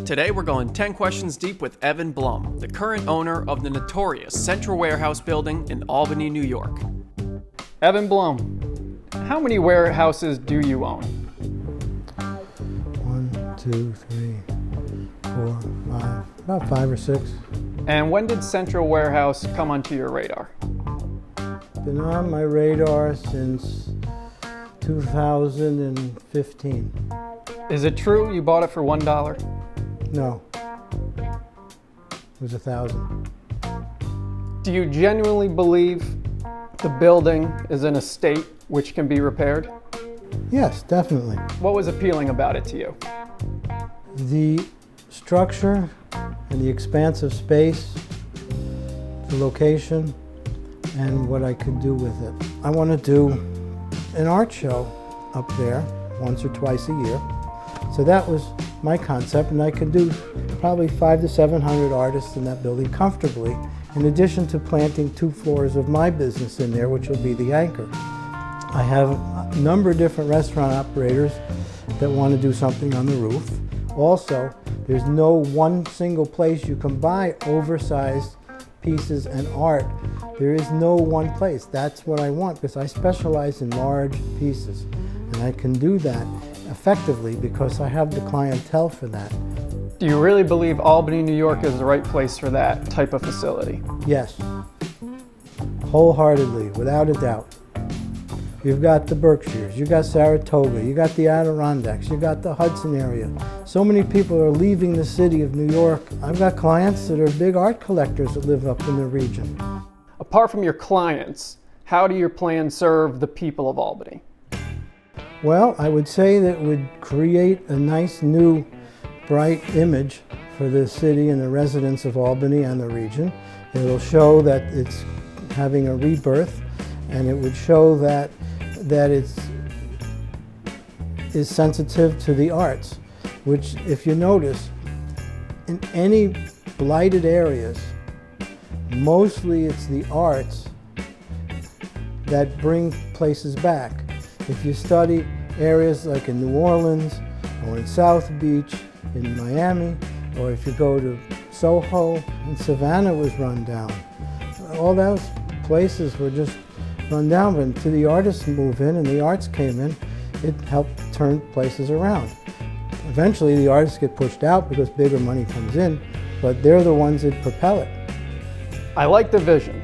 Today we're going 10 questions deep with Evan Blum, the current owner of the notorious Central Warehouse building in Albany, New York. Evan Blum, how many warehouses do you own? 1, 2, 3, 4, 5, about 5 or 6. And when did Central Warehouse come onto your radar? Been on my radar since 2015. Is it true you bought it for $1? No, it was 1,000. Do you genuinely believe the building is in a state which can be repaired? Yes, definitely. What was appealing about it to you? The structure and the expansive space, the location, and what I could do with it. I want to do an art show up there once or twice a year. So that was my concept, and I could do probably 500 to 700 artists in that building comfortably, in addition to planting 2 floors of my business in there, which will be the anchor. I have a number of different restaurant operators that want to do something on the roof. Also, there's no one single place you can buy oversized pieces and art. There is no one place. That's what I want, because I specialize in large pieces, and I can do that effectively because I have the clientele for that. Do you really believe Albany, New York is the right place for that type of facility? Yes, wholeheartedly, without a doubt. You've got the Berkshires, you got Saratoga, you got the Adirondacks, you got the Hudson area. So many people are leaving the city of New York. I've got clients that are big art collectors that live up in the region. Apart from your clients, how do your plans serve the people of Albany? Well, I would say that it would create a nice new bright image for the city and the residents of Albany and the region. It'll show that it's having a rebirth, and it would show that it is sensitive to the arts, which, if you notice, in any blighted areas, mostly it's the arts that bring places back. If you study areas like in New Orleans or in South Beach, in Miami, or if you go to Soho, and Savannah was run down. All those places were just run down, but until the artists move in and the arts came in, it helped turn places around. Eventually the artists get pushed out because bigger money comes in, but they're the ones that propel it. I like the vision,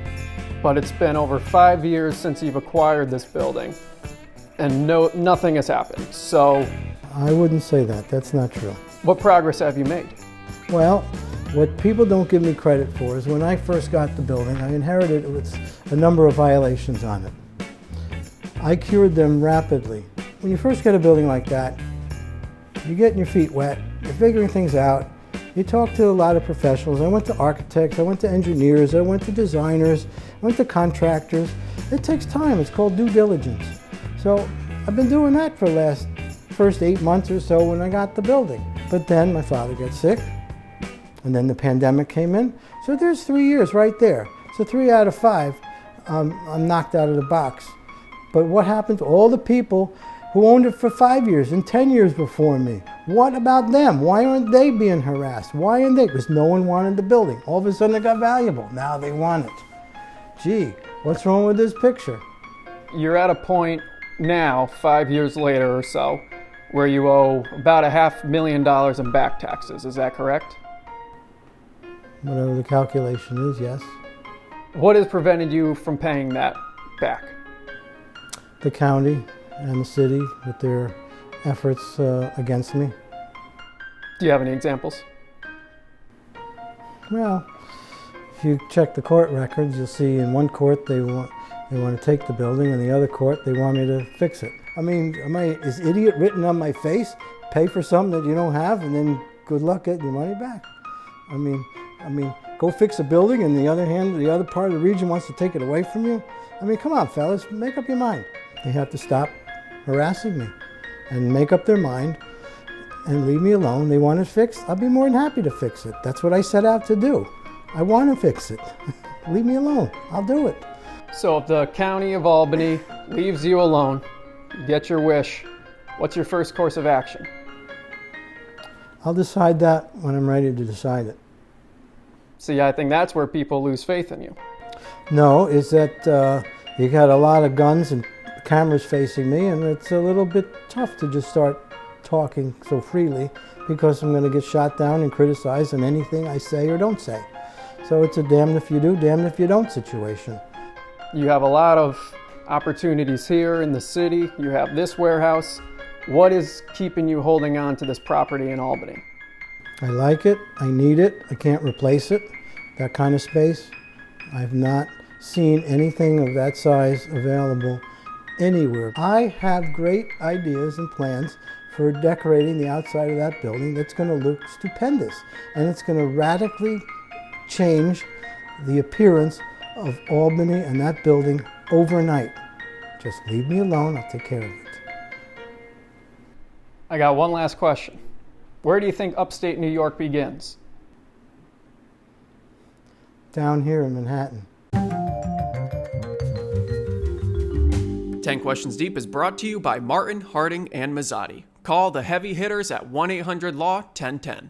but it's been over 5 years since you've acquired this building, and nothing has happened. So I wouldn't say that. That's not true. What progress have you made? Well, what people don't give me credit for is when I first got the building, I inherited it with a number of violations on it. I cured them rapidly. When you first get a building like that, you're getting your feet wet, you're figuring things out, you talk to a lot of professionals. I went to architects, I went to engineers, I went to designers, I went to contractors. It takes time. It's called due diligence. So I've been doing that for the first 8 months or so when I got the building. But then my father got sick, and then the pandemic came in. So there's 3 years right there. So 3 out of 5, I'm knocked out of the box. But what happened to all the people who owned it for 5 years and 10 years before me? What about them? Why aren't they being harassed? Why aren't they? Because no one wanted the building. All of a sudden it got valuable. Now they want it. Gee, what's wrong with this picture? You're at a point now, 5 years later or so, where you owe about $500,000 in back taxes. Is that correct? Whatever the calculation is, yes. What has prevented you from paying that back? The county and the city with their efforts against me. Do you have any examples? Well, if you check the court records, you'll see in one court they want to take the building, and the other court they want me to fix it. I mean, is idiot written on my face? Pay for something that you don't have, and then good luck getting your money back. I mean, go fix a building, and the other hand, the other part of the region wants to take it away from you. I mean, come on, fellas, make up your mind. They have to stop harassing me and make up their mind and leave me alone. They want it fixed. I'll be more than happy to fix it. That's what I set out to do. I want to fix it. Leave me alone. I'll do it. So if the county of Albany leaves you alone, you get your wish, what's your first course of action? I'll decide that when I'm ready to decide it. See, I think that's where people lose faith in you. No, is that you got a lot of guns and cameras facing me, and it's a little bit tough to just start talking so freely because I'm going to get shot down and criticized in anything I say or don't say. So it's a damned if you do, damned if you don't situation. You have a lot of opportunities here in the city. You have this warehouse. What is keeping you holding on to this property in Albany? I like it, I need it, I can't replace it, that kind of space. I've not seen anything of that size available anywhere. I have great ideas and plans for decorating the outside of that building that's going to look stupendous, and it's going to radically change the appearance of Albany and that building overnight. Just leave me alone, I'll take care of it. I got one last question. Where do you think upstate New York begins? Down here in Manhattan. 10 Questions Deep is brought to you by Martin, Harding, and Mazzotti. Call the heavy hitters at 1-800-LAW-1010.